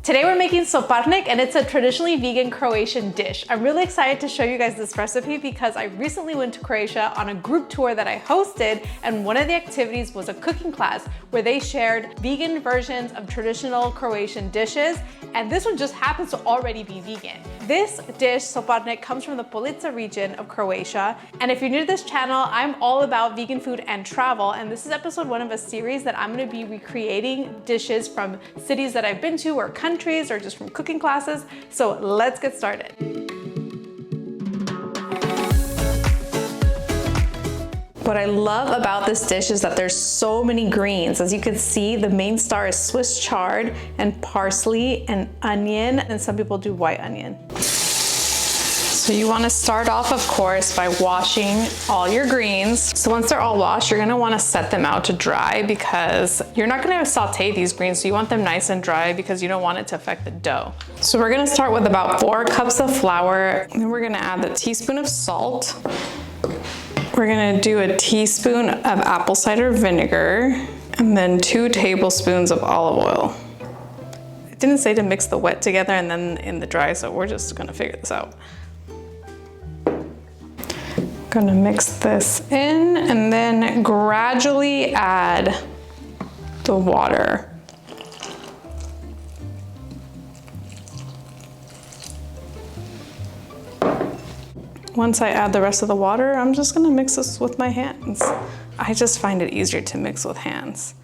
Today we're making Soparnik, and it's a traditionally vegan Croatian dish. I'm really excited to show you guys this recipe because I recently went to Croatia on a group tour that I hosted, and one of the activities was a cooking class where they shared vegan versions of traditional Croatian dishes, and this one just happens to already be vegan. This dish, Soparnik, comes from the Polica region of Croatia, and if you're new to this channel, I'm all about vegan food and travel, and this is episode 1 of a series that I'm going to be recreating dishes from cities that I've been to or countries or just from cooking classes. So let's get started. What I love about this dish is that there's so many greens. As you can see, the main star is Swiss chard and parsley and onion, and some people do white onion. So you want to start off, of course, by washing all your greens. So once they're all washed, you're going to want to set them out to dry because you're not going to saute these greens. So you want them nice and dry because you don't want it to affect the dough. So we're going to start with about 4 cups of flour. Then we're going to add a teaspoon of salt. We're going to do a teaspoon of apple cider vinegar and then 2 tablespoons of olive oil. It didn't say to mix the wet together and then in the dry, so we're just going to figure this out. Gonna mix this in and then gradually add the water. Once I add the rest of the water, I'm just gonna mix this with my hands. I just find it easier to mix with hands.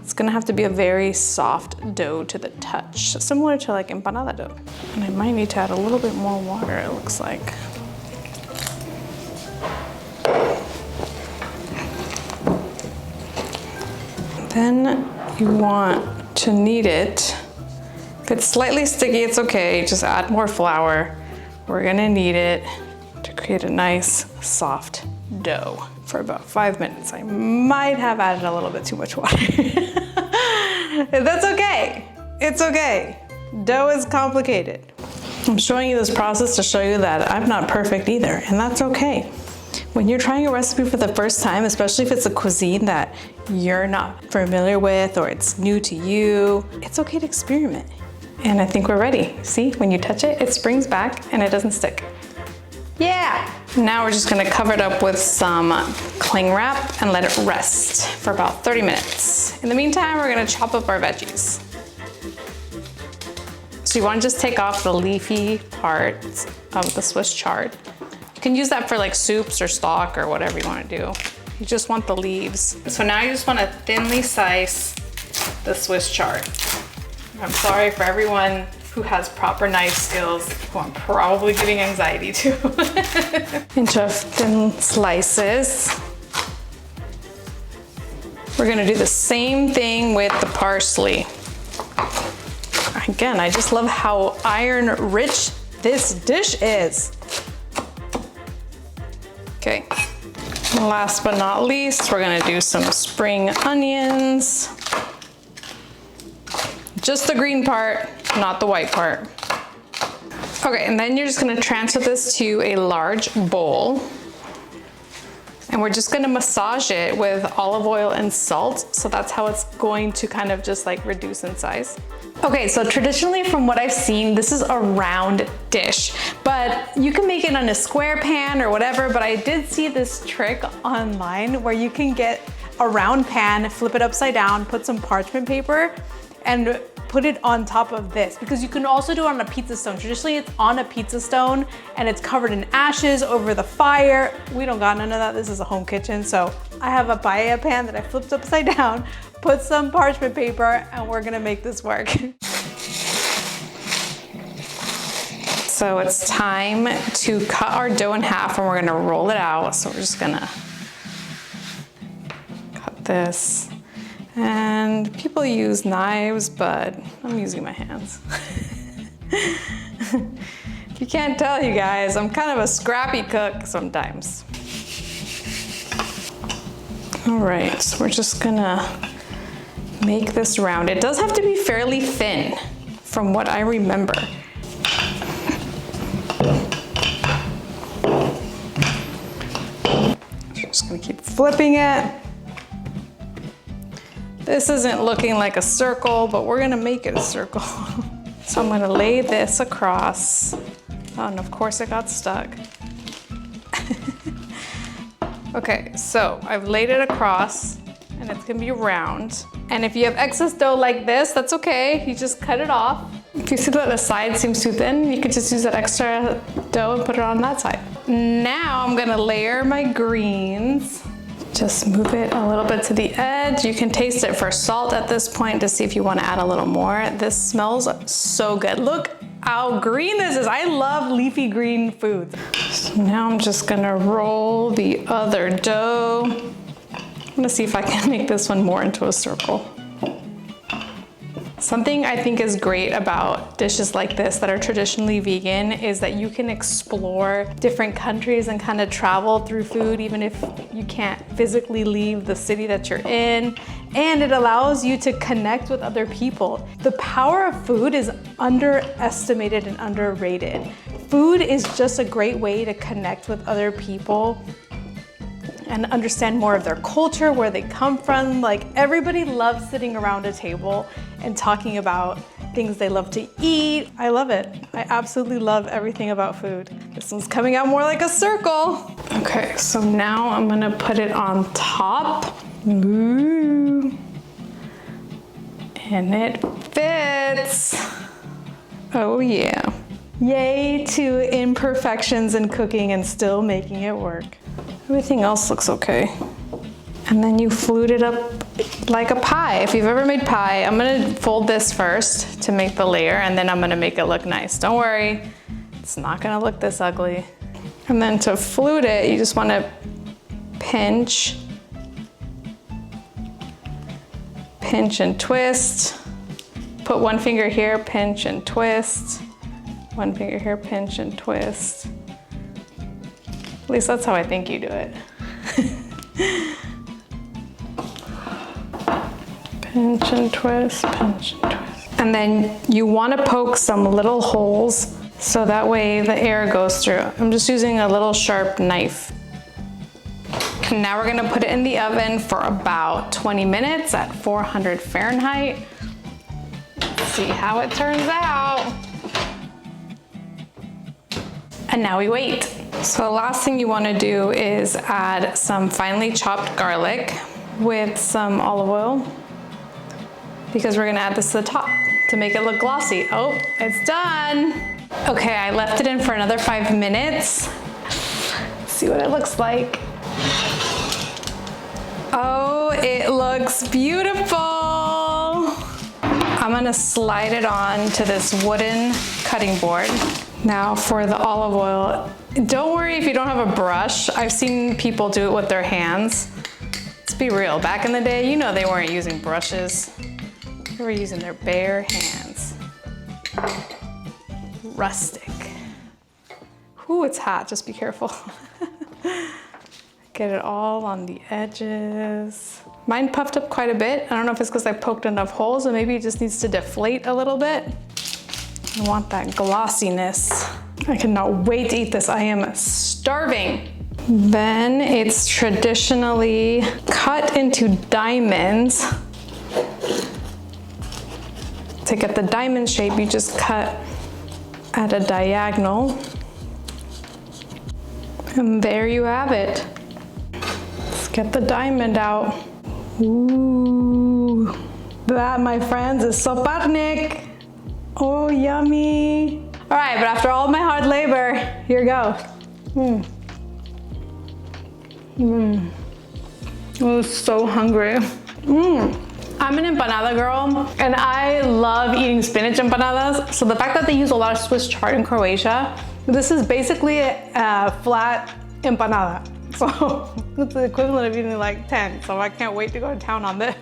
It's gonna have to be a very soft dough to the touch, similar to like empanada dough. And I might need to add a little bit more water, it looks like. Then you want to knead it. If it's slightly sticky, it's okay, just add more flour. We're gonna knead it to create a nice, soft dough for about 5 minutes. I might have added a little bit too much water. That's okay, it's okay. Dough is complicated. I'm showing you this process to show you that I'm not perfect either, and that's okay. When you're trying a recipe for the first time, especially if it's a cuisine that you're not familiar with or it's new to you, it's okay to experiment. And I think we're ready. See, when you touch it, it springs back and it doesn't stick. Yeah! Now we're just gonna cover it up with some cling wrap and let it rest for about 30 minutes. In the meantime, we're gonna chop up our veggies. So you wanna just take off the leafy parts of the Swiss chard. You can use that for like soups or stock or whatever you want to do. You just want the leaves. So now you just want to thinly slice the Swiss chard. I'm sorry for everyone who has proper knife skills, who I'm probably giving anxiety to. Into thin slices. We're gonna do the same thing with the parsley. Again, I just love how iron rich this dish is. Okay, last but not least, we're gonna do some spring onions. Just the green part, not the white part. Okay, and then you're just gonna transfer this to a large bowl. And we're just gonna massage it with olive oil and salt. So that's how it's going to kind of just like reduce in size. Okay, so traditionally from what I've seen, this is a round dish, but you can make it on a square pan or whatever, but I did see this trick online where you can get a round pan, flip it upside down, put some parchment paper, and put it on top of this, because you can also do it on a pizza stone. Traditionally, it's on a pizza stone and it's covered in ashes over the fire. We don't got none of that. This is a home kitchen. So I have a paella pan that I flipped upside down, put some parchment paper, and we're gonna make this work. So it's time to cut our dough in half and we're gonna roll it out. So we're just gonna cut this. And people use knives, but I'm using my hands. If you can't tell, you guys, I'm kind of a scrappy cook sometimes. All right, so we're just gonna make this round. It does have to be fairly thin from what I remember. Just gonna keep flipping it. This isn't looking like a circle, but we're gonna make it a circle. So I'm gonna lay this across. Oh, and of course it got stuck. Okay, so I've laid it across and it's gonna be round. And if you have excess dough like this, that's okay. You just cut it off. If you see that the side seems too thin, you could just use that extra dough and put it on that side. Now I'm gonna layer my greens. Just move it a little bit to the edge. You can taste it for salt at this point to see if you want to add a little more. This smells so good. Look how green this is. I love leafy green foods. So now I'm just gonna roll the other dough. I'm gonna see if I can make this one more into a circle. Something I think is great about dishes like this that are traditionally vegan is that you can explore different countries and kind of travel through food even if you can't physically leave the city that you're in. And it allows you to connect with other people. The power of food is underestimated and underrated. Food is just a great way to connect with other people and understand more of their culture, where they come from. Like, everybody loves sitting around a table and talking about things they love to eat. I love it. I absolutely love everything about food. This one's coming out more like a circle. Okay, so now I'm gonna put it on top. Ooh. And it fits. Oh yeah. Yay to imperfections in cooking and still making it work. Everything else looks okay. And then you flute it up like a pie. If you've ever made pie, I'm gonna fold this first to make the layer, and then I'm gonna make it look nice. Don't worry, it's not gonna look this ugly. And then to flute it, you just wanna pinch and twist. Put one finger here, pinch and twist. One finger here, pinch and twist. At least that's how I think you do it. Pinch and twist, pinch and twist. And then you want to poke some little holes so that way the air goes through. I'm just using a little sharp knife. And now we're gonna put it in the oven for about 20 minutes at 400 Fahrenheit. Let's see how it turns out. And now we wait. So the last thing you want to do is add some finely chopped garlic with some olive oil, because we're gonna add this to the top to make it look glossy. Oh, it's done. Okay, I left it in for another 5 minutes. Let's see what it looks like. Oh, it looks beautiful. I'm gonna slide it on to this wooden cutting board. Now for the olive oil, don't worry if you don't have a brush. I've seen people do it with their hands. Let's be real, back in the day, you know they weren't using brushes. They were using their bare hands. Rustic. Ooh, it's hot, just be careful. Get it all on the edges. Mine puffed up quite a bit. I don't know if it's because I poked enough holes, or maybe it just needs to deflate a little bit. I want that glossiness. I cannot wait to eat this. I am starving. Then it's traditionally cut into diamonds. To get the diamond shape, you just cut at a diagonal. And there you have it. Let's get the diamond out. Ooh, that, my friends, is Soparnik. Oh, yummy. All right, but after all my hard labor, here goes. I'm so hungry. I'm an empanada girl, and I love eating spinach empanadas. So the fact that they use a lot of Swiss chard in Croatia, this is basically a flat empanada. So it's the equivalent of eating like 10. So I can't wait to go to town on this.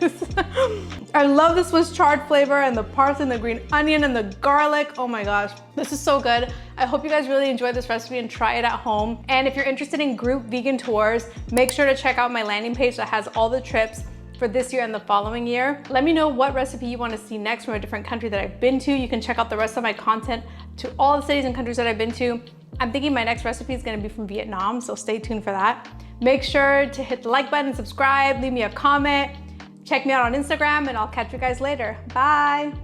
I love the Swiss chard flavor and the parsley and the green onion and the garlic. Oh my gosh, this is so good. I hope you guys really enjoyed this recipe and try it at home. And if you're interested in group vegan tours, make sure to check out my landing page that has all the trips for this year and the following year. Let me know what recipe you want to see next from a different country that I've been to. You can check out the rest of my content to all the cities and countries that I've been to. I'm thinking my next recipe is going to be from Vietnam, so stay tuned for that. Make sure to hit the like button, subscribe, leave me a comment, check me out on Instagram, and I'll catch you guys later. Bye.